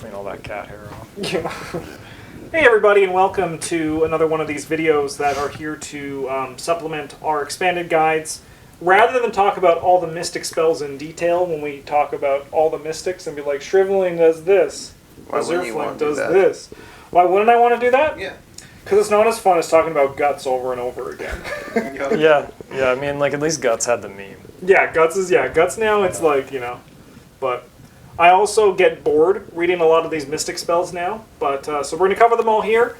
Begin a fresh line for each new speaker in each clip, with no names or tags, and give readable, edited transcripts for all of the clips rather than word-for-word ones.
clean all that cat hair off.
Yeah. Hey everybody, and welcome to another one of these videos that are here to supplement our expanded guides. Rather than talk about all the mystic spells in detail, when we talk about all the mystics and be like, Shrivelling does this, Azure Flame does this. Why wouldn't I want to do that?
Yeah.
Because it's not as fun as talking about Guts over and over again.
Yeah, I mean, like, at least Guts had the meme.
Yeah, Guts now, it's like, you know, but I also get bored reading a lot of these mystic spells now, but so we're going to cover them all here.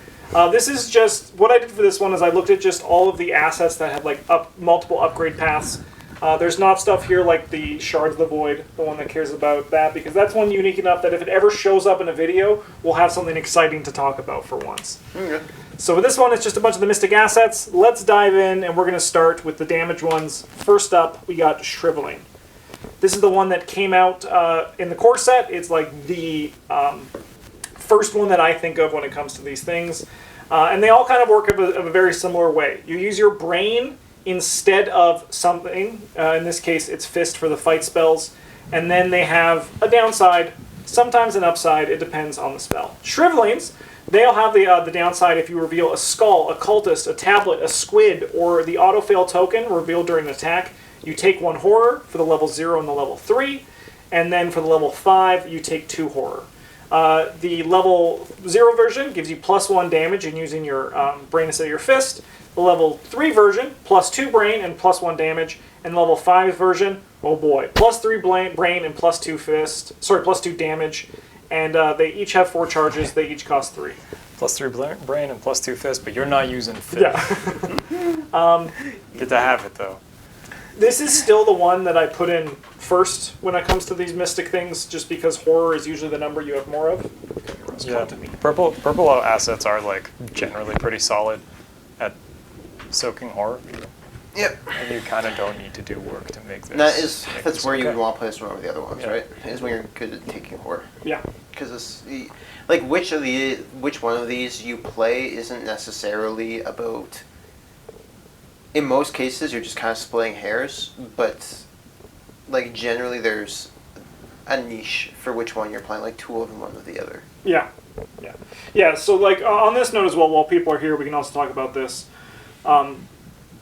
This is just, what I did for this one is I looked at just all of the assets that have like multiple upgrade paths. There's not stuff here like the Shard of the Void, the one that cares about that, because that's one unique enough that if it ever shows up in a video, we'll have something exciting to talk about for once.
Okay.
So with this one, it's just a bunch of the mystic assets. Let's dive in, and we're going to start with the damage ones. First up, we got Shrivelling. This is the one that came out in the core set. It's like the first one that I think of when it comes to these things. And they all kind of work of a very similar way. You use your brain instead of something. In this case, it's Fist for the fight spells. And then they have a downside, sometimes an upside. It depends on the spell. Shrivelings, they all have the downside if you reveal a skull, a cultist, a tablet, a squid, or the auto-fail token revealed during an attack. You take 1 horror for the level 0 and the level 3, and then for the level 5, you take 2 horror. The level 0 version gives you +1 damage in using your brain instead of your fist. The level 3 version, +2 brain and +1 damage. And the level 5 version, oh boy, +3 brain and +2 damage. And they each have 4 charges, they each cost 3.
+3 brain and +2 fist, but you're not using fist.
Yeah.
Get to have it, though.
This is still the one that I put in first when it comes to these mystic things, just because horror is usually the number you have more of.
Yeah, purple assets are like generally pretty solid at soaking horror.
Yep.
And you kind of don't need to do work to make this.
That's where you would want to place one over the other ones, right? Is when you're good at taking horror.
Yeah.
Because it's like which one of these you play isn't necessarily about. In most cases, you're just kind of splitting hairs, but like generally there's a niche for which one you're playing, like 2 of them, one of the other.
Yeah. So like on this note as well, while people are here, we can also talk about this.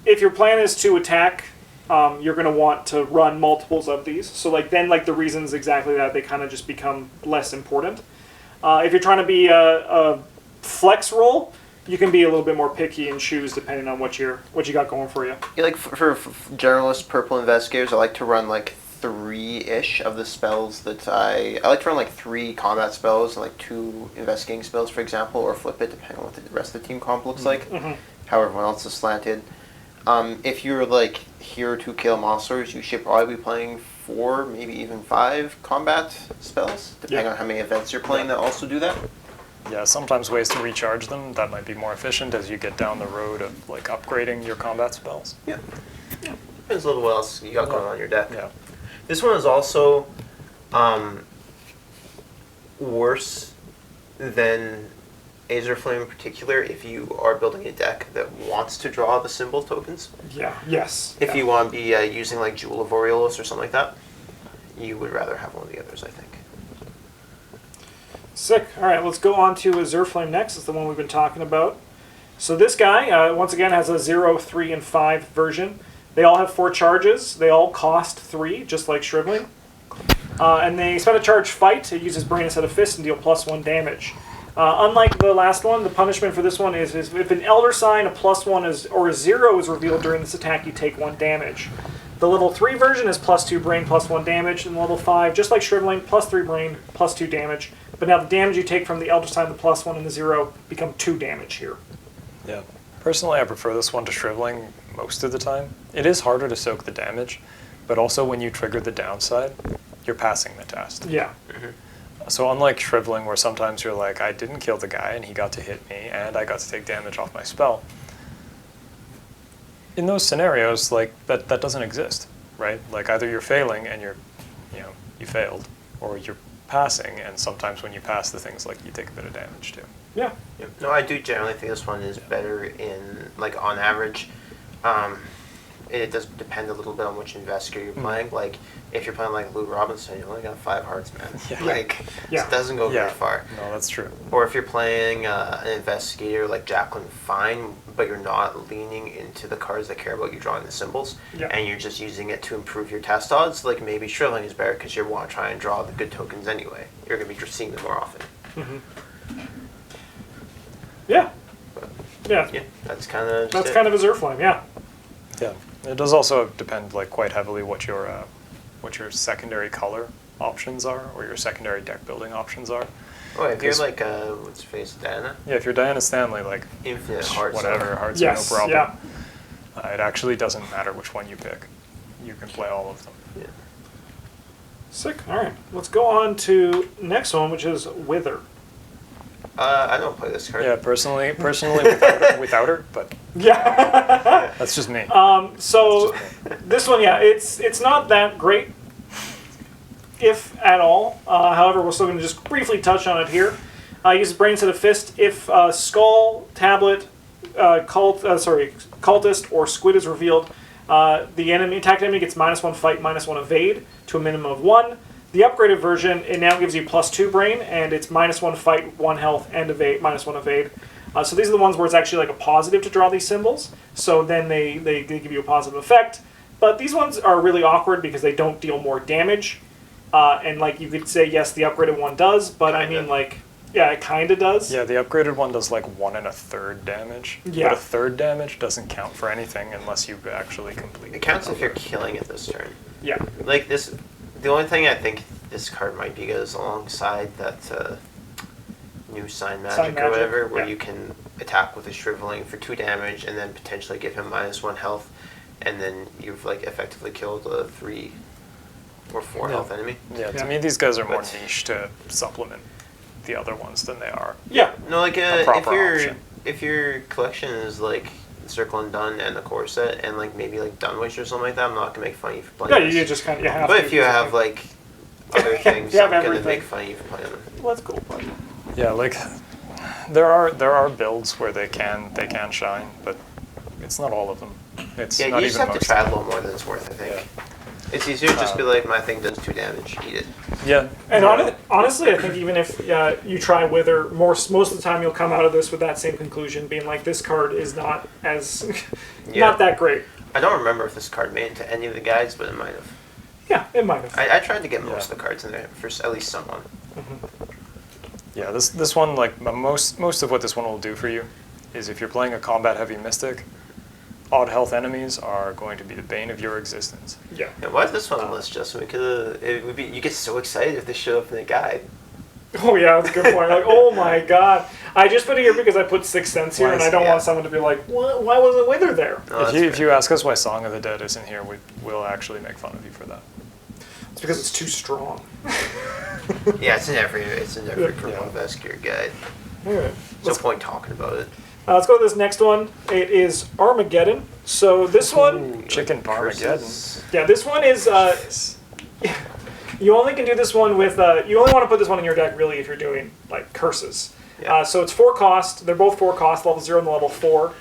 If your plan is to attack, you're going to want to run multiples of these. So like then like the reasons exactly that they kind of just become less important. If you're trying to be a flex roll, you can be a little bit more picky and choose depending on what you got going for you.
Yeah, like for generalist purple investigators, I like to run like 3-ish of the spells that I like to run like 3 combat spells and like 2 investigating spells, for example, or flip it depending on what the rest of the team comp looks like. Mm-hmm. How everyone else is slanted. If you're like here to kill monsters, you should probably be playing 4, maybe even 5 combat spells, depending on how many events you're playing that also do that.
Yeah, sometimes ways to recharge them, that might be more efficient as you get down the road of like upgrading your combat spells.
Yeah. Depends a little what else you got going on your deck.
Yeah.
This one is also worse than Azure Flame in particular if you are building a deck that wants to draw the symbol tokens.
Yeah. Yes.
If you want to be using like Jewel of Aureolus or something like that, you would rather have one of the others, I think.
Sick. All right, let's go on to Azure Flame next. It's the one we've been talking about. So this guy, once again, has a 0, 3, and 5 version. They all have 4 charges. They all cost 3, just like Shrivelling. And they spend a charge fight. It uses brain instead of fist and deal +1 damage. Unlike the last one, the punishment for this one is if an Elder Sign, a +1 or a 0 is revealed during this attack, you take 1 damage. The level 3 version is +2 brain, +1 damage, and level 5, just like Shrivelling, +3 brain, +2 damage. But now the damage you take from the Elder Sign, the +1 and the 0, become 2 damage here.
Yeah. Personally, I prefer this one to Shrivelling most of the time. It is harder to soak the damage, but also when you trigger the downside, you're passing the test.
Yeah.
Mm-hmm. So unlike Shrivelling, where sometimes you're like, I didn't kill the guy and he got to hit me and I got to take damage off my spell. In those scenarios, like that doesn't exist, right? Like either you're failing and you failed, or you're passing, and sometimes when you pass the things like you take a bit of damage too.
Yeah.
No, I do generally think this one is better in like on average. it does depend a little bit on which investigator you're playing. Like, if you're playing like Lou Robinson, you only got 5 hearts, man.
Yeah.
Like,
Yeah.
it doesn't go very far.
No, that's true.
Or if you're playing an investigator like Jacqueline Fine, but you're not leaning into the cards that care about you drawing the symbols, and you're just using it to improve your test odds, like maybe Shrivelling is better because you want to try and draw the good tokens anyway. You're going to be seeing them more often.
Yeah.
Yeah, that's kind of
Kind of Azure Flame, yeah.
Yeah, it does also depend like quite heavily what your secondary color options are, or your secondary deck building options are.
Oh, if you're
Because-
like what's her face, Diana,
Yeah, if you're Diana Stanley, like
infinite hearts,
whatever, hearts
Yes,
are no problem.
yeah.
It actually doesn't matter which one you pick. You can play all of them.
Yeah.
Sick. All right. Let's go on to next one, which is Wither.
I don't play this card.
Yeah, personally without her, but
Yeah.
that's just me.
So this one, yeah, it's not that great, if at all. However, we're still going to just briefly touch on it here. Uses Brain instead of Fist. If Skull, Tablet, Cultist, or Squid is revealed, the attacked enemy gets -1 fight, -1 evade to a minimum of 1. The upgraded version, it now gives you +2 Brain, and it's -1 fight, 1 health, and evade, -1 evade. So these are the ones where it's actually like a positive to draw these symbols. So then they give you a positive effect. But these ones are really awkward because they don't deal more damage. And like you could say, yes, the upgraded one does, but I mean like, yeah, it kind of does.
Yeah, the upgraded one does like 1 1/3 damage.
Yeah.
But 1/3 damage doesn't count for anything unless you actually complete
It counts if you're killing it this turn.
Yeah.
Like this, the only thing I think this card might be good is alongside that new Sign Magic or whatever, where you can attack with a Shrivelling for 2 damage and then potentially give him -1 health, and then you've like effectively killed a 3 or 4 health enemy.
Yeah, to me these guys are more
But-
niche to supplement the other ones than they are.
Yeah.
No, like
proper option.
if your collection is like Circle and Dun and the core set and like maybe like Dunwich or something like that, I'm not gonna make fun of you for
Yeah,
playing
you
this.
just kind of have
But
to,
if you have like other things,
You
I'm
have
gonna
everything.
make fun of you for playing them.
Well, that's cool. But
Yeah, like there are builds where they can shine, but it's not all of them. It's
Yeah,
not
you just
even
have to
most
try a
of them.
little more than it's worth, I think.
Yeah.
It's easier to just be like, my thing does 2 damage, eat it.
Yeah.
And honestly, I think even if you try Wither, most of the time you'll come out of this with that same conclusion, being like, this card is not as not that great.
I don't remember if this card made it to any of the guides, but it might have.
Yeah, it might have.
I tried to get most of the cards in there for at least someone.
Yeah, this one, like most of what this one will do for you is if you're playing a combat heavy mystic, odd health enemies are going to be the bane of your existence.
Yeah.
Yeah, why is this one on the list, Justin? Because it would be, you get so excited if they showed up in the guide.
Oh yeah, that's a good point. Like, oh my god, I just put it here because I put 6 cents here,
Why
and
is-
I don't
yeah.
want someone to be like, why wasn't Wither there?
Oh, that's
If
fair.
you ask us why Song of the Dead isn't here, we'll actually make fun of you for that.
It's because it's too strong.
Yeah, it's in every Purple
Yeah.
Investigator guide.
Alright.
No point talking about it.
Let's go to this next one. It is Armageddon. So this one,
Ooh, Chicken Parmageddon.
Curses.
yeah, this one is. You only can do this one with. You only want to put this one in your deck really if you're doing like curses.
Yeah.
So it's 4 cost. They're both 4 cost, level 0 and level 4.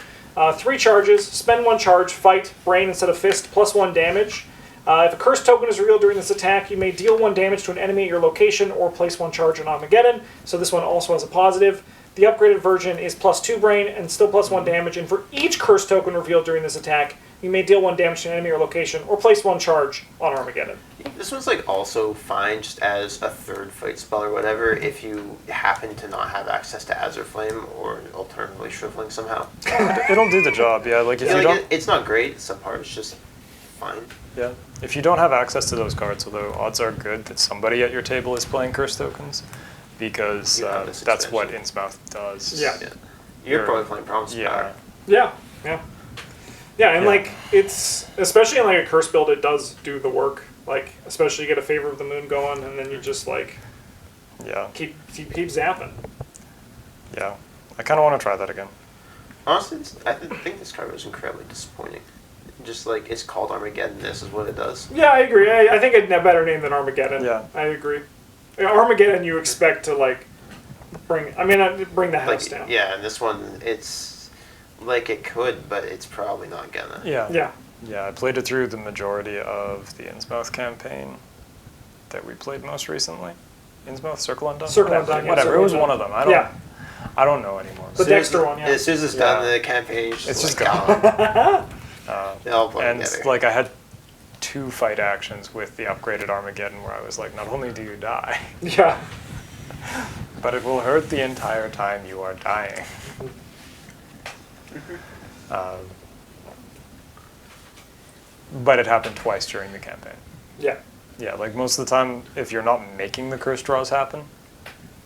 3 charges. Spend 1 charge. Fight Brain instead of Fist. +1 damage. If a curse token is revealed during this attack, you may deal 1 damage to an enemy at your location or place 1 charge on Armageddon. So this one also has a positive. The upgraded version is +2 Brain and still +1 damage. And for each curse token revealed during this attack, you may deal 1 damage to an enemy or location or place 1 charge on Armageddon.
This one's like also fine just as a 3rd fight spell or whatever if you happen to not have access to Azure Flame or alternatively Shrivelling somehow.
It'll do the job, yeah. Like if
Yeah,
you
like
don't,
it's not great, it's subpar, it's just fine.
yeah, if you don't have access to those cards, although odds are good that somebody at your table is playing curse tokens, because
You have this
that's what
expansion.
Innsmouth does.
Yeah.
Yeah. You're
You're-
probably playing Promise of
Yeah.
Power.
Yeah, yeah. Yeah, and
Yeah.
like, it's, especially in like a curse build, it does do the work. Like, especially you get a Favor of the Moon going, and then you just like,
Yeah,
keep zapping.
yeah. I kind of want to try that again.
Honestly, I think this card was incredibly disappointing. Just like, it's called Armageddon, this is what it does.
Yeah, I agree. I think it's a better name than Armageddon.
Yeah.
I agree. Armageddon, you expect to like bring the house
Like,
down.
yeah, and this one, it's like it could, but it's probably not gonna.
Yeah.
Yeah.
Yeah, I played it through the majority of the Innsmouth campaign that we played most recently. Innsmouth, Circle Undone?
Circle
Whatever.
Undone, yeah,
Whatever.
Circle
It was
Undone.
one of them.
Yeah.
I don't know anymore.
The Dexter one, yeah.
As soon as it's done, the campaign is
It's just
gone. They all blend
And
together.
like I had 2 fight actions with the upgraded Armageddon where I was like, not only do you die,
Yeah.
but it will hurt the entire time you are dying. But it happened twice during the campaign.
Yeah.
Yeah, like most of the time, if you're not making the curse draws happen,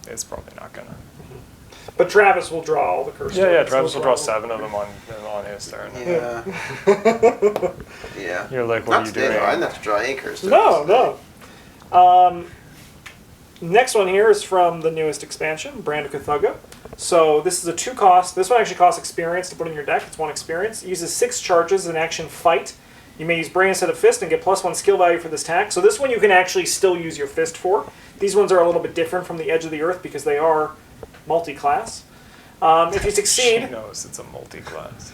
it's probably not gonna.
But Travis will draw all the curse
Yeah,
cards,
Travis
no
will draw
problem.
7 of them on his turn.
Yeah. Yeah.
You're like, what
Not
are you
today,
doing?
though. I didn't have to draw any curse
No. Next one here is from the newest expansion, Brand of Cthugha. So this is a 2-cost. This one actually costs experience to put in your deck. It's 1 experience. It uses 6 charges as an action fight. You may use Brain instead of Fist and get +1 skill value for this attack. So this one you can actually still use your Fist for. These ones are a little bit different from the Edge of the Earth because they are multi-class. If you
She
succeed,
knows it's a multi-class.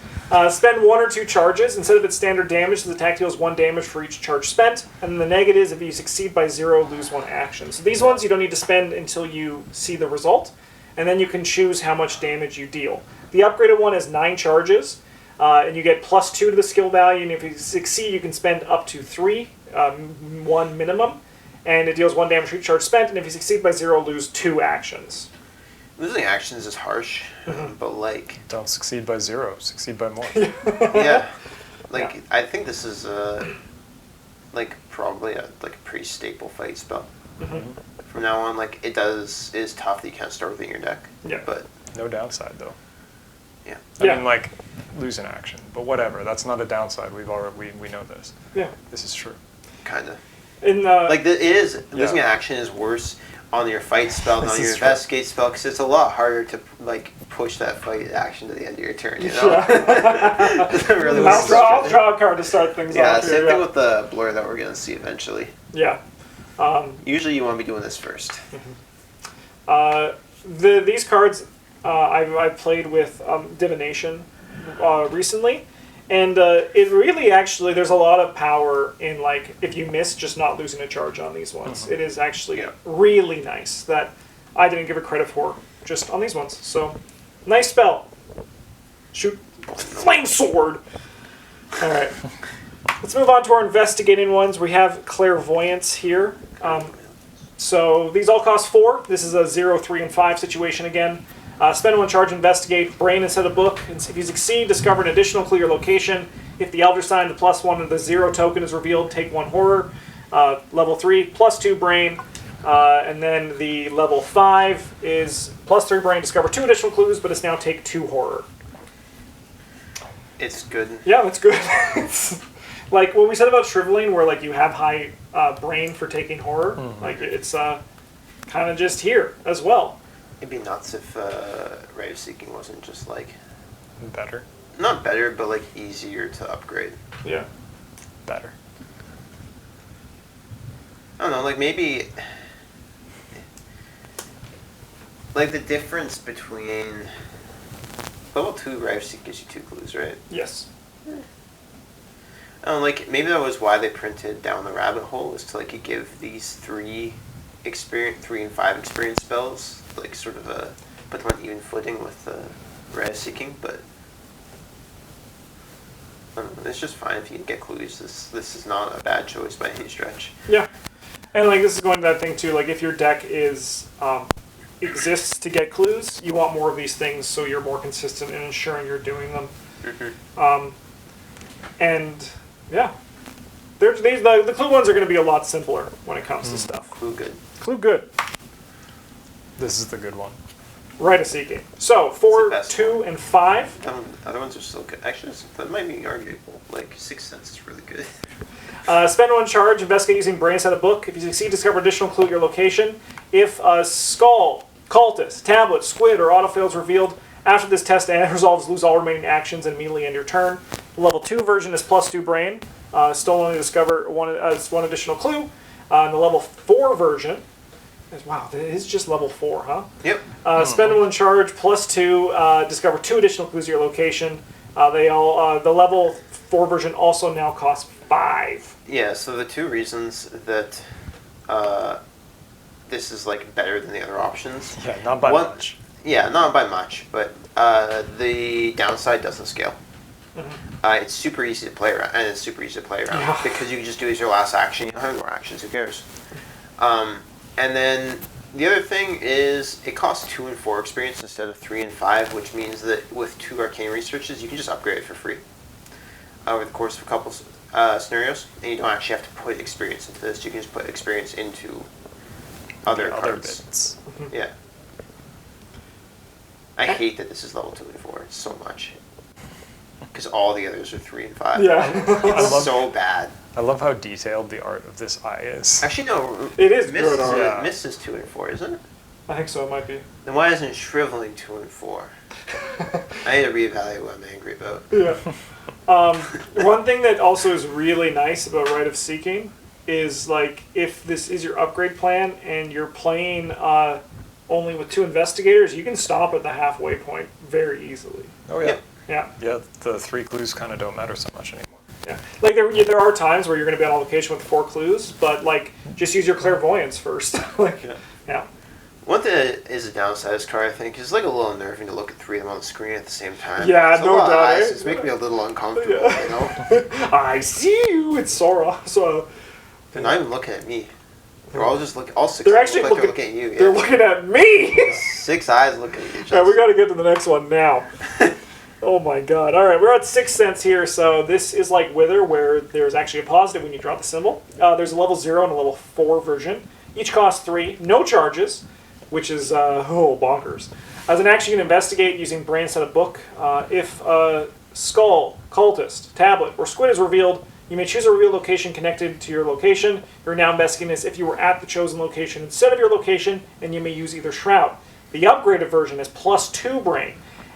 spend 1 or 2 charges. Instead of its standard damage, the attack deals 1 damage for each charge spent. And then the negatives, if you succeed by 0, lose 1 action. So these ones you don't need to spend until you see the result. And then you can choose how much damage you deal. The upgraded one has 9 charges. And you get +2 to the skill value. And if you succeed, you can spend up to 3, 1 minimum. And it deals 1 damage for each charge spent. And if you succeed by 0, lose 2 actions.
Losing actions is harsh, but like,
Don't succeed by 0, succeed by more.
yeah, like
Yeah.
I think this is like probably a pretty staple fight spell. From now on, like it is tough that you can't start within your deck.
Yeah.
But
No downside though.
yeah,
I
Yeah.
mean, like, lose an action, but whatever. That's not a downside. We know this.
Yeah.
This is true.
kind of.
In
Like losing
Yeah.
an action is worse on your fight spell than
This
on your
is true.
investigate spell because it's a lot harder to like push that fight action to the end of your turn. You know.
Yeah.
Doesn't really
I'll
work.
draw a card to start things
Yeah,
off.
same
Here,
thing with the blur that we're gonna see eventually.
yeah.
Usually, you want to be doing this first.
These cards I've played with Divination recently, and it really actually there's a lot of power in like if you miss just not losing a charge on these ones. It is actually
Yeah.
really nice that I didn't give it credit for just on these ones. So nice spell. Shoot flame sword. All right. Let's move on to our investigating ones. We have Clairvoyance here. So these all cost 4. This is a 0, 3, and 5 situation again. Spend 1 charge, investigate, brain instead of book. And if you succeed, discover an additional clue your location. If the Elder Sign, the +1 of the 0 token is revealed, take 1 horror. Level 3, +2 brain. And then the level 5 is +3 brain, discover 2 additional clues, but it's now take 2 horror.
It's good.
Yeah, that's good. It's like what we said about Shrivelling, where like you have high brain for taking horror. Like it's kind of just here as well.
It'd be nuts if Rite of Seeking wasn't just like
Better.
not better, but like easier to upgrade.
Yeah.
Better.
I don't know, like maybe like the difference between level 2 Rite of Seeking gives you 2 clues, right?
Yes.
I don't know, like maybe that was why they printed Down the Rabbit Hole, is to like give these 3 and 5 experience spells, like sort of put them on even footing with Rite of Seeking, but I don't know, it's just fine if you can get clues. This is not a bad choice by any stretch.
Yeah. And like this is going to that thing too. Like if your deck is exists to get clues, you want more of these things so you're more consistent in ensuring you're doing them. And yeah, the clue ones are going to be a lot simpler when it comes to stuff.
Clue good.
Clue good.
This is the good one.
Rite of Seeking. So 4,
best
2,
one.
and 5.
The other ones are still good. Actually, that might be arguable. Like, Sixth Sense is really good.
Spend 1 charge, investigate using brain instead of book. If you succeed, discover additional clue at your location. If a skull, cultist, tablet, squid, or autofill is revealed, after this test and resolves, lose all remaining actions and immediately end your turn. The level 2 version is +2 brain. Still only discover one additional clue. And the level 4 version is, wow, it is just level 4, huh?
Yep.
Spend 1 charge, +2, discover 2 additional clues at your location. The level 4 version also now costs 5.
Yeah, so the two reasons that this is like better than the other options.
Yeah, not by much.
Yeah, not by much, but the downside doesn't scale. It's super easy to play around, and it's super easy to play around
Yeah.
because you can just do it as your last action. You don't have any more actions. Who cares? And then the other thing is it costs 2 and 4 experience instead of 3 and 5, which means that with 2 arcane researches, you can just upgrade it for free over the course of a couple scenarios, and you don't actually have to put experience into this. You can just put experience into other cards.
bits.
Yeah. I hate that this is level 2 and 4 so much. Because all the others are 3 and 5.
Yeah.
It's so bad.
I love how detailed the art of this eye is.
Actually, no.
It is
Miss
good art.
Yeah.
Miss is 2 and 4, isn't it?
I think so, it might be.
Then why isn't Shrivelling 2 and 4? I need to reevaluate what I'm angry about.
Yeah. One thing that also is really nice about Rite of Seeking is, like, if this is your upgrade plan and you're playing only with 2 investigators, you can stop at the halfway point very easily.
Oh yeah.
Yeah.
Yeah, the 3 clues kind of don't matter so much anymore.
Yeah. Like, there are times where you're going to be on location with 4 clues, but, like, just use your Clairvoyance first. Like, yeah.
One thing that is a downside of this card, I think, is like a little unnerving to look at 3 of them on the screen at the same time.
Yeah,
It's a
no
lot of
doubt,
eyes.
eh?
It's making me a little uncomfortable,
Yeah.
you know?
I see you. It's Sora. So
They're not even looking at me. They're all just looking. All 6
they're
of them
actually
look like
looking.
they're looking at you.
They're
Yeah.
looking at me.
6 eyes looking at each
Yeah,
other.
we got to get to the next one now. Oh my god. All right, we're at 6 cents here. So this is like Wither, where there's actually a positive when you draw the symbol. There's a level 0 and a level 4 version. Each costs 3. No charges, which is bonkers. As an action, you can investigate using Brain Set a Book. If a skull, cultist, tablet, or squid is revealed, you may choose a revealed location connected to your location. You're now investigating as if you were at the chosen location instead of your location, and you may use either Shroud. The upgraded version is +2 Brain.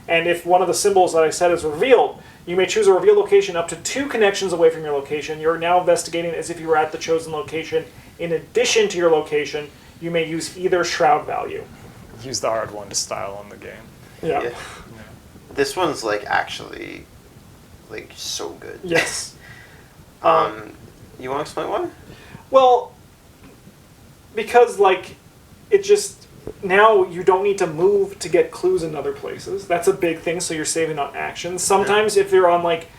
And if one of the symbols that I said is revealed, you may choose a revealed location up to 2 connections away from your location. You're now investigating as if you were at the chosen location. In addition to your location, you may use either Shroud value.
Use the hard one to style on the game.
Yeah.
Yeah. This one's like actually like so good.
Yes.
You want to explain why?
Well, because, like, it just, now you don't need to move to get clues in other places. That's a big thing, so you're saving on actions. Sometimes if you're on, like,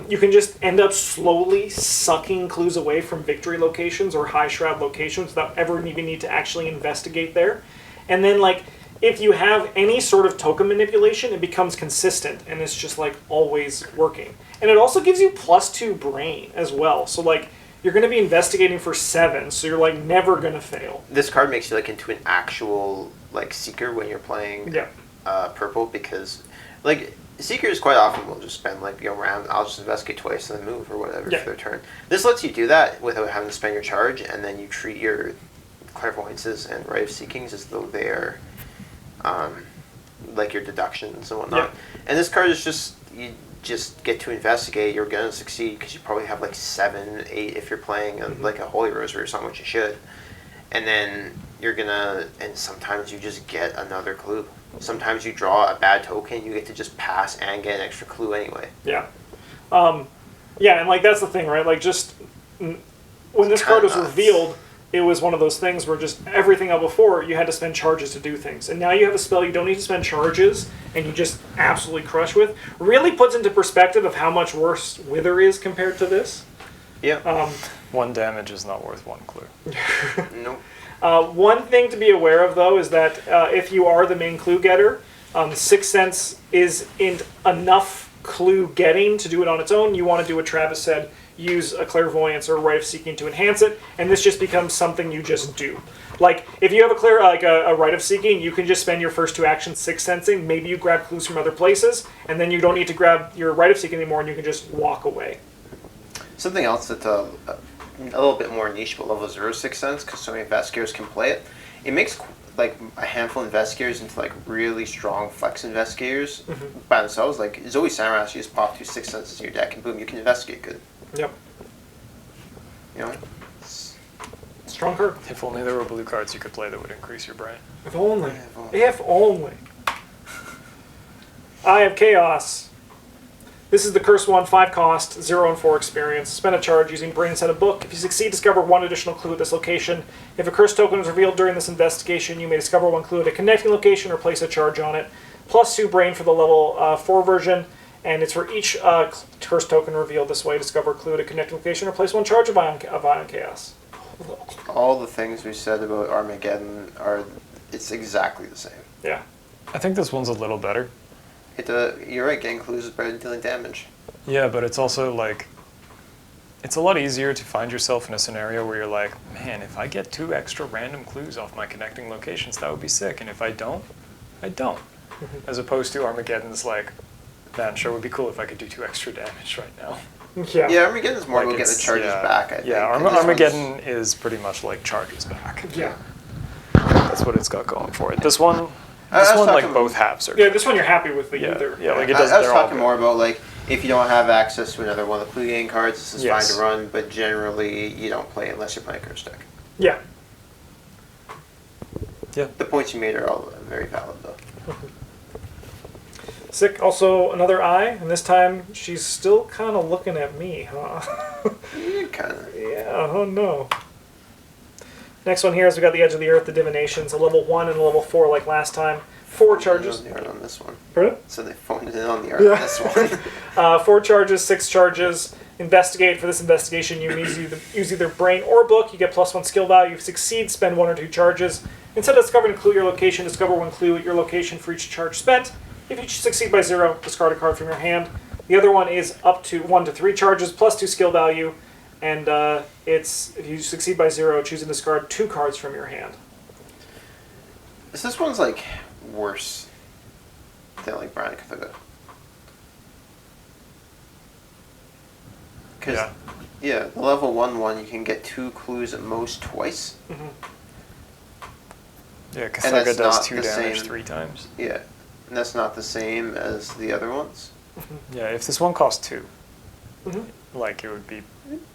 you can just end up slowly sucking clues away from victory locations or high shroud locations without ever even need to actually investigate there. And then, like, if you have any sort of token manipulation, it becomes consistent, and it's just, like, always working. And it also gives you +2 brain as well. So, like, you're going to be investigating for 7, so you're, like, never going to fail.
This card makes you like into an actual like seeker when you're playing
Yeah.
purple, because like seekers quite often will just spend like round. I'll just investigate twice and then move or whatever
Yeah.
for their turn. This lets you do that without having to spend your charge, and then you treat your clairvoyances and Rite of Seekings as though they are like your deductions and whatnot.
Yeah.
And this card is just, you just get to investigate. You're gonna succeed because you probably have like 7, 8 if you're playing like a Holy Rosary or something, which you should. And then you're gonna, and sometimes you just get another clue. Sometimes you draw a bad token, you get to just pass and get an extra clue anyway.
Yeah. Yeah, and, like, that's the thing, right? Like, just when this card was
Nuts.
revealed, it was one of those things where just everything else before, you had to spend charges to do things. And now you have a spell you don't need to spend charges, and you just absolutely crush with. Really puts into perspective of how much worse Wither is compared to this.
Yeah.
1 damage is not worth 1 clue.
Nope.
One thing to be aware of, though, is that if you are the main clue getter, 6 cents isn't enough clue getting to do it on its own. You want to do what Travis said, use a Clairvoyance or Rite of Seeking to enhance it, and this just becomes something you just do. Like, if you have a Rite of Seeking, you can just spend your first 2 actions 6 sensing, maybe you grab clues from other places, and then you don't need to grab your Rite of Seeking anymore, and you can just walk away.
Something else that's a little bit more niche, but level 0 6 sense, because so many investigators can play it. It makes like a handful of investigators into like really strong flex investigators by themselves. Like Zoe Samarash, you just pop 2 6 senses in your deck, and boom, you can investigate good.
Yep.
You know.
Strong card.
If only there were blue cards you could play that would increase your brain.
If only.
If only.
If only. Eye of Chaos. This is the Curse one, 5 cost, 0 and 4 experience. Spend a charge using Brain instead of Book. If you succeed, discover 1 additional clue at this location. If a curse token is revealed during this investigation, you may discover 1 clue at a connecting location or place a charge on it. Plus 2 Brain for the level 4 version, and it's for each curse token revealed this way. Discover a clue at a connecting location or place 1 charge of Ion Chaos.
All the things we said about Armageddon it's exactly the same.
Yeah.
I think this one's a little better.
You're right, getting clues is better than dealing damage.
Yeah, but it's also like, it's a lot easier to find yourself in a scenario where you're like, man, if I get 2 extra random clues off my connecting locations, that would be sick. And if I don't, I don't. As opposed to Armageddon's like, man, sure would be cool if I could do 2 extra damage right now.
Yeah.
Yeah, Armageddon's more
Like
about getting the
it's-
charges
yeah.
back, I think.
Yeah,
and this one's-
Armageddon is pretty much like charges back.
Yeah.
That's what it's got going for it. This one,
I was
like
talking-
both halves are.
Yeah, this one you're happy with the
Yeah,
either.
yeah, like it
I
does.
was
They're all
talking
good.
more about like if you don't have access to another one of the clue gain cards, this is
Yes.
fine to run, but generally you don't play it unless you're playing curse deck.
Yeah.
Yeah.
The points you made are all very valid though.
Sick. Also, another eye, and this time she's still kind of looking at me, huh?
You kind of.
Yeah, oh no. Next one here is we got the Edge of the Earth, the Divinations, a level 1 and a level 4 like last time. 4 charges.
On the art on this one.
Pardon?
So they phoned it in on the art on this one.
4 charges, 6 charges. Investigate. For this investigation, you use either Brain or Book. You get +1 skill value. If you succeed, spend 1 or 2 charges. Instead of discovering a clue at your location, discover 1 clue at your location for each charge spent. If you succeed by 0, discard a card from your hand. The other one is up to 1 to 3 charges, +2 skill value. And it's, if you succeed by 0, choose and discard 2 cards from your hand.
This one's like worse than like Brian Cthugha. Because yeah, the level 1 you can get 2 clues at most twice.
Yeah,
that's
Cthugha does
not
2
the
damage
same.
3 times.
Yeah, and that's not the same as the other ones.
Yeah, if this one cost 2, like it would be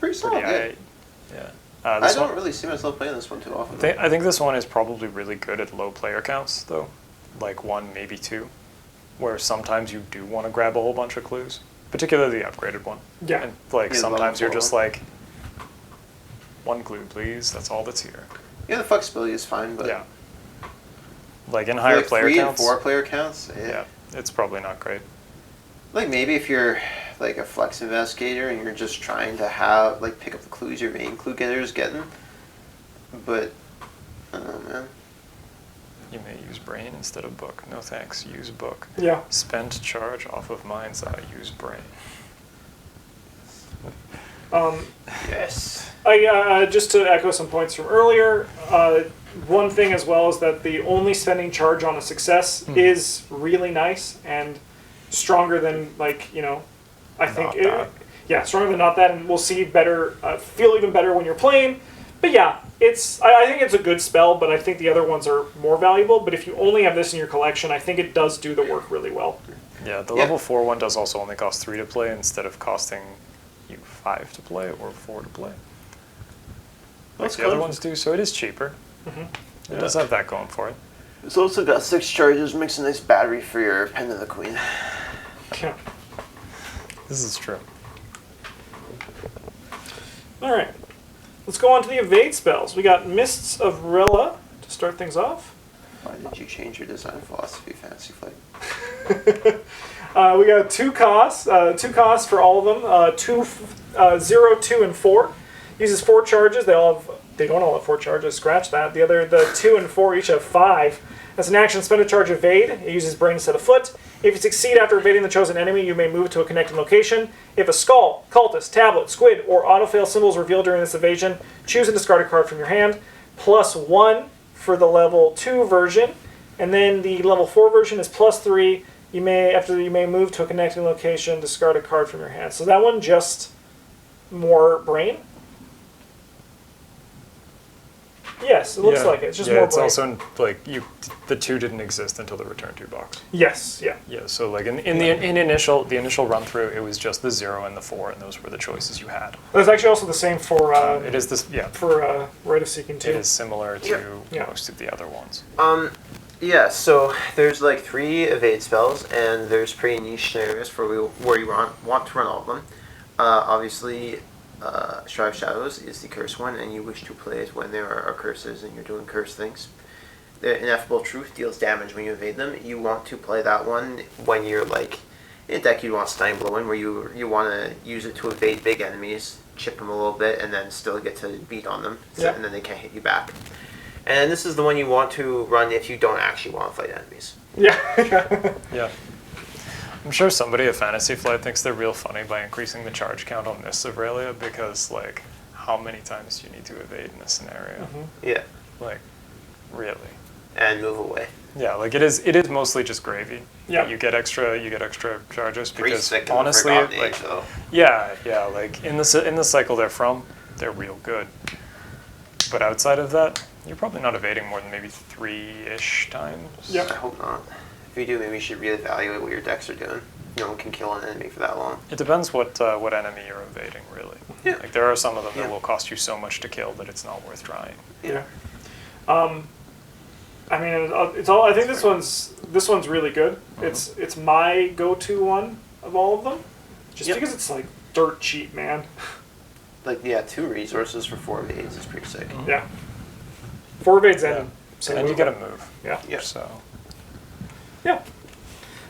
Pretty solid.
pretty
Yeah.
high. Yeah.
I
This
don't
one,
really see myself playing this one too often.
I think this one is probably really good at low player counts, though. Like 1, maybe 2, where sometimes you do want to grab a whole bunch of clues, particularly the upgraded one.
Yeah.
And like
Yeah,
sometimes
level
you're just
4.
like, 1 clue, please. That's all that's here.
Yeah, the flexibility is fine, but
Yeah. Like in
for
higher
like
player
3
counts.
and 4 player counts,
Yeah, it's probably not great.
Like maybe if you're like a flex investigator and you're just trying to have like pick up the clues your main clue getter is getting, but I don't know, man.
You may use Brain instead of Book. No thanks. Use Book.
Yeah.
Spend charge off of Mind's Eye. Use Brain.
Yes.
Just to echo some points from earlier, one thing as well is that the only spending charge on a success is really nice and stronger than, like, you know, I think
Not that.
yeah, stronger than not that, and we'll see better, feel even better when you're playing. But yeah, I think it's a good spell, but I think the other ones are more valuable. But if you only have this in your collection, I think it does do the work really well.
Yeah, the
Yeah.
level 4 one does also only cost 3 to play instead of costing you 5 to play or 4 to play. Like
That's
the other
good.
ones do, so it is cheaper. It does have that going for it.
It's also got 6 charges, makes a nice battery for your Pen of the Queen.
Yeah.
This is true.
All right. Let's go on to the evade spells. We got Mists of Rilla to start things off.
Why did you change your design philosophy, Fantasy Flight?
We got 2 costs. 2 costs for all of them. 0, 2, and 4. Uses 4 charges. They don't all have 4 charges. Scratch that. The 2 and 4 each have 5. As an action, spend a charge evade. It uses Brain instead of Foot. If you succeed after evading the chosen enemy, you may move to a connecting location. If a skull, cultist, tablet, squid, or autofail symbol is revealed during this evasion, choose and discard a card from your hand. +1 for the level 2 version, and then the level 4 version is +3. You may move to a connecting location, discard a card from your hand. So that one just more Brain. Yes, it looks like it. It's just more
it's
Brain.
also like the 2 didn't exist until the Return to box.
Yes, yeah.
Yeah, so like in the initial run through, it was just the 0 and the 4, and those were the choices you had.
That's actually also the same for
It is this, yeah.
for Rite of Seeking too.
It is similar to
Yeah.
most of the other ones.
Yeah, so there's like 3 evade spells, and there's pretty niche scenarios where you want to run all of them. Obviously, Shroud of Shadows is the curse one, and you wish to play it when there are curses and you're doing curse things. The Ineffable Truth deals damage when you evade them. You want to play that one when you're like in a deck you want Stunning Blow in, where you want to use it to evade big enemies, chip them a little bit, and then still get to beat on them, and then they can't hit you back. And this is the one you want to run if you don't actually want to fight enemies.
Yeah.
Yeah. I'm sure somebody at Fantasy Flight thinks they're real funny by increasing the charge count on Mists of Aurelia, because, like, how many times do you need to evade in a scenario?
Yeah.
Like, really?
And move away.
Yeah, like it is mostly just gravy.
Yeah.
You get extra charges
Pretty
because
sick in the
honestly,
Forgotten
like,
Age, though.
yeah, like in the cycle they're from, they're real good. But outside of that, you're probably not evading more than maybe 3-ish times.
Yeah.
I hope not. If you do, maybe you should reevaluate what your decks are doing. No one can kill an enemy for that long.
It depends what enemy you're evading, really.
Yeah.
Like there are some of them that
Yeah.
will cost you so much to kill that it's not worth trying.
Yeah. I mean, it's all. I think this one's really good. It's my go-to one of all of them, just
Yep.
because it's like dirt cheap, man.
Like, yeah, 2 resources for 4 evades is pretty sick.
Yeah. 4 evades
Yeah.
and some
And you
movement.
get a move.
Yeah.
Yeah.
So
Yeah.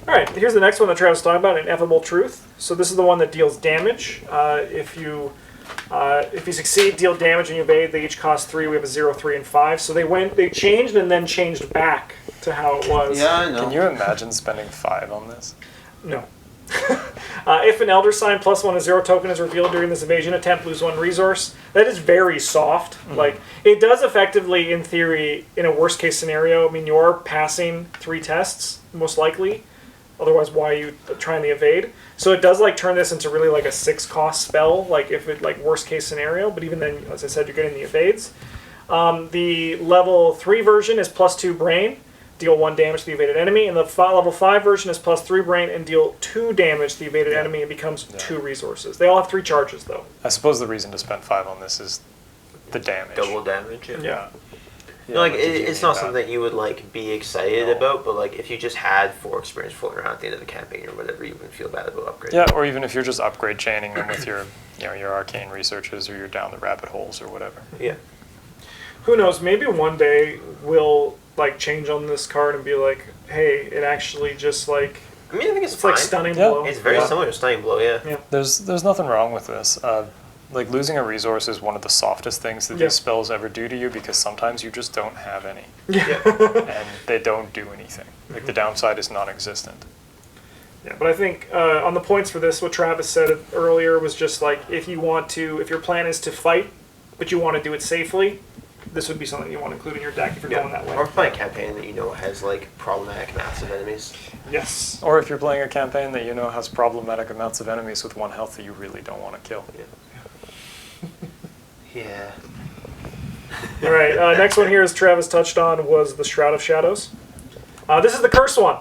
All right. Here's the next one that Travis was talking about: Ineffable Truth. So this is the one that deals damage. If you succeed, deal damage and you evade. They each cost 3. We have a 0, 3, and 5. So they changed and then changed back to how it was.
Yeah, I know.
can you imagine spending 5 on this?
No. If an Elder Sign +1 and 0 token is revealed during this evasion attempt, lose 1 resource. That is very soft. Like, it does effectively, in theory, in a worst case scenario, I mean, you are passing 3 tests, most likely. Otherwise, why are you trying to evade? So it does, like, turn this into really, like, a 6-cost spell, like, if it, like, worst case scenario. But even then, as I said, you're getting the evades. The level 3 version is +2 Brain. Deal 1 damage to the evaded enemy, and the level 5 version is +3 Brain and deal 2 damage to the evaded enemy and becomes 2 resources. They all have 3 charges, though.
I suppose the reason to spend 5 on this is the damage.
Double damage.
Yeah.
Yeah,
Like,
did you
it's
need
not
that?
something that you would, like, be excited
No.
about, but, like, if you just had 4 experience floating around at the end of the campaign or whatever, you wouldn't feel bad about upgrading.
Yeah, or even if you're just upgrade chaining them with your, your arcane researches or you're down the rabbit holes or whatever.
Yeah.
Who knows? Maybe one day we'll like change on this card and be like, hey, it actually just like
I mean, I think it's
it's
fine.
like stunning
Yeah.
blow.
It's very
Yeah.
similar to Stunning Blow, yeah.
There's nothing wrong with this. Like losing a resource is one of the softest things that
Yeah.
these spells ever do to you because sometimes you just don't have any
Yeah.
and they don't do anything. Like the downside is non-existent.
Yeah, but I think on the points for this, what Travis said earlier was just like if your plan is to fight, but you want to do it safely, this would be something you want to include in your deck if you're going that way.
Or playing a campaign that you know has, like, problematic massive enemies.
Yes.
Or if you're playing a campaign that you know has problematic amounts of enemies with 1 health that you really don't want to kill.
Yeah.
All right. Next one here, as Travis touched on, was the Shroud of Shadows. This is the curse one.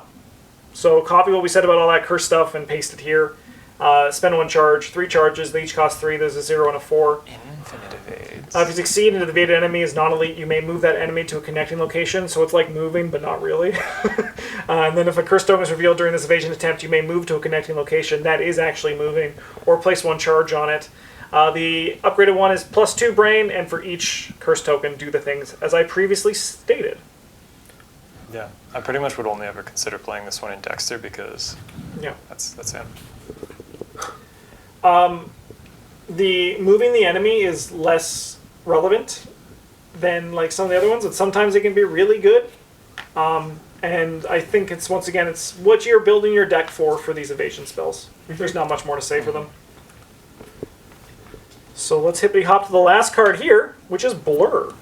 So copy what we said about all that curse stuff and paste it here. Spend 1 charge, 3 charges. They each cost 3. There's a 0 and a 4.
Infinite evades.
If you succeed and the evaded enemy is non-elite, you may move that enemy to a connecting location. So it's like moving, but not really. And then if a curse token is revealed during this evasion attempt, you may move to a connecting location that is actually moving, or place 1 charge on it. The upgraded one is +2 Brain, and for each curse token, do the things as I previously stated.
Yeah, I pretty much would only ever consider playing this one in Dexter because
Yeah.
that's him.
The moving the enemy is less relevant than like some of the other ones, but sometimes it can be really good. And I think it's once again it's what you're building your deck for these evasion spells. There's not much more to say for them. So let's hippity hop to the last card here, which is Blur.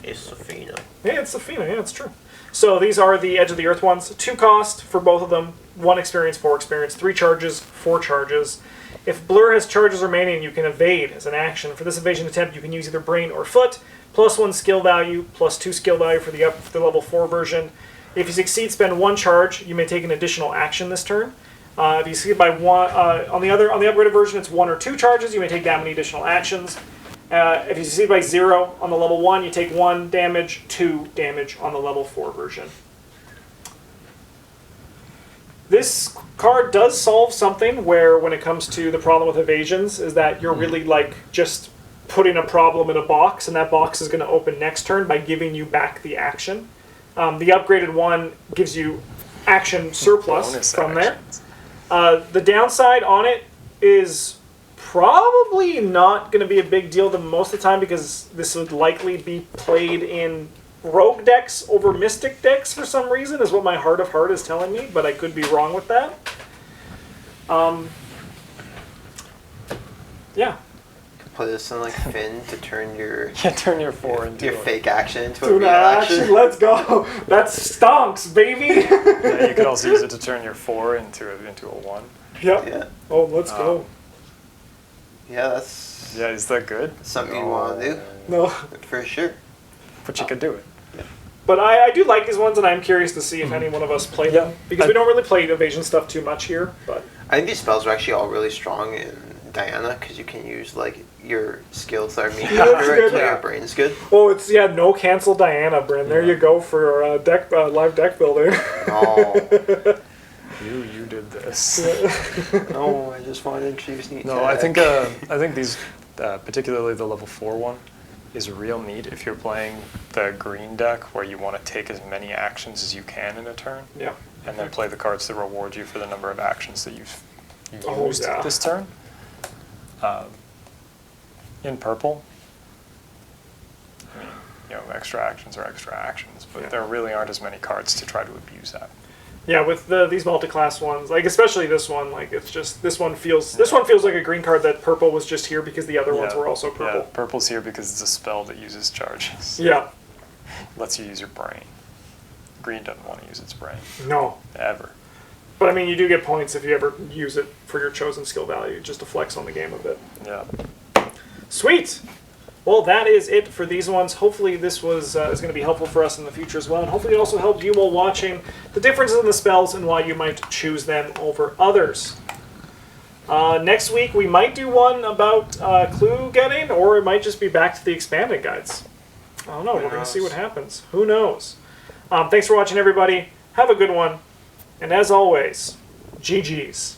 It's Safina.
Yeah, it's Safina. Yeah, it's true. So these are the Edge of the Earth ones. 2 cost for both of them. 1 experience, 4 experience. 3 charges, 4 charges. If Blur has charges remaining, you can evade as an action. For this evasion attempt, you can use either Brain or Foot. +1 skill value, +2 skill value for the level 4 version. If you succeed, spend 1 charge. You may take an additional action this turn. If you succeed by 1, on the upgraded version, it's 1 or 2 charges. You may take that many additional actions. If you succeed by 0 on the level 1, you take 1 damage, 2 damage on the level 4 version. This card does solve something where, when it comes to the problem with evasions, is that you're really like just putting a problem in a box, and that box is going to open next turn by giving you back the action. The upgraded one gives you action surplus
Bonus
from
actions.
there. The downside on it is probably not going to be a big deal most of the time, because this would likely be played in rogue decks over mystic decks for some reason, is what my heart of heart is telling me, but I could be wrong with that. Yeah.
Play this in like Finn to turn your
Yeah, turn your 4 into
your
a-
fake action into a
Tuna
real action.
let's go. That stonks, baby.
Yeah, you could also use it to turn your 4 into a 1.
Yep.
Yeah,
Oh, let's go.
yeah, that's
Yeah, is that good?
something you want to do
No.
for sure.
But you could do it.
But I do like these ones, and I'm curious to see if any one of us play them. Because we don't really play evasion stuff too much here. But
I think these spells are actually all really strong in Diana because you can use like your skills that are mediocre
that's good.
until
Yeah.
your brain's good.
oh, it's no cancel Diana, Bryn. There you go for live deck building.
Oh
You did this.
no, I just want to introduce neat.
No, I think these, particularly the level 4 one, is real neat if you're playing the green deck where you want to take as many actions as you can in a turn,
Yeah.
and then play the cards that reward you for the number of actions that you
Oh,
used
yeah.
this turn. In purple, I mean, extra actions are extra actions, but
Yeah.
there really aren't as many cards to try to abuse that.
Yeah, with these multi-class ones, like especially this one, like it's just this one feels like a green card that purple was just here because the other ones were also purple.
Yeah, purple's here because it's a spell that uses charges.
Yeah.
Lets you use your brain. Green doesn't want to use its brain.
No.
Ever.
But I mean, you do get points if you ever use it for your chosen skill value, just to flex on the game a bit.
Yeah.
Sweet. Well, that is it for these ones. Hopefully this was is going to be helpful for us in the future as well. And hopefully it also helped you while watching the differences in the spells and why you might choose them over others. Next week we might do one about clue getting, or it might just be back to the expanded guides. I don't know. We're going to see what happens. Who knows? Thanks for watching, everybody. Have a good one. And as always, GG's.